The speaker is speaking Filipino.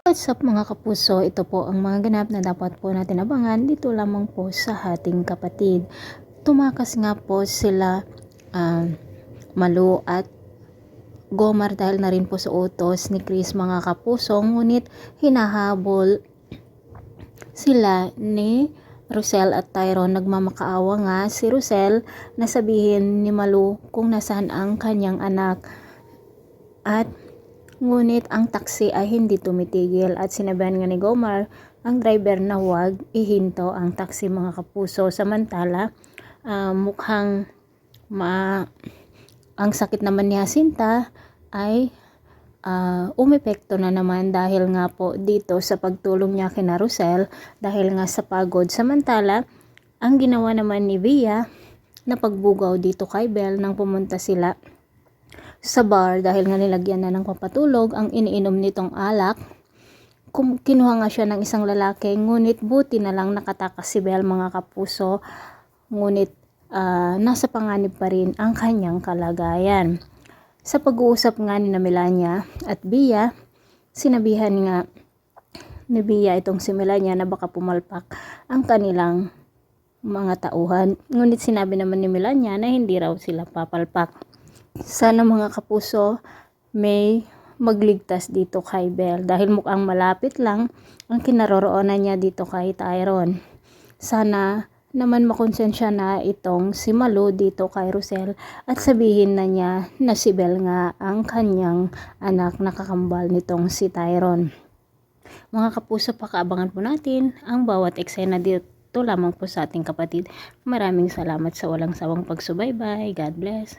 What's up mga kapuso, ito po ang mga ganap na dapat po natin abangan dito lamang po sa ating kapatid. Tumakas nga po sila Malu at Gomar dahil na rin po sa utos ni Chris mga kapuso, ngunit hinahabol sila ni Rosel at Tyrone. Nagmamakaawa nga si Rosel na sabihin ni Malu kung nasaan ang kanyang anak, at ngunit ang taxi ay hindi tumitigil at sinabihan nga ni Gomar ang driver na huwag ihinto ang taxi mga kapuso. Samantala mukhang ang sakit naman ni Jacinta ay umepekto na naman dahil nga po dito sa pagtulong niya kina Rosel dahil nga sa pagod. Samantala ang ginawa naman ni Via na pagbugaw dito kay Belle nang pumunta sila sa bar dahil nga nilagyan na ng papatulog ang iniinom nitong alak. Kinuha nga siya ng isang lalaki, ngunit buti na lang nakatakas si Belle mga kapuso, ngunit nasa panganib pa rin ang kanyang kalagayan. Sa pag-uusap nga ni Melania at Bia, sinabihan nga ni Bia itong si Melania na baka pumalpak ang kanilang mga tauhan, ngunit sinabi naman ni Melania na hindi raw sila papalpak. Sana mga kapuso may magligtas dito kay Belle dahil mukhang malapit lang ang kinaroroonan niya dito kay Tyrone. Sana naman makonsensya na itong si Malu dito kay Rosel at sabihin na niya na si Belle nga ang kanyang anak na kakambal nitong si Tyrone. Mga kapuso, pakaabangan po natin ang bawat eksena dito lamang po sa ating kapatid. Maraming salamat sa walang sawang pagsubaybay. God bless.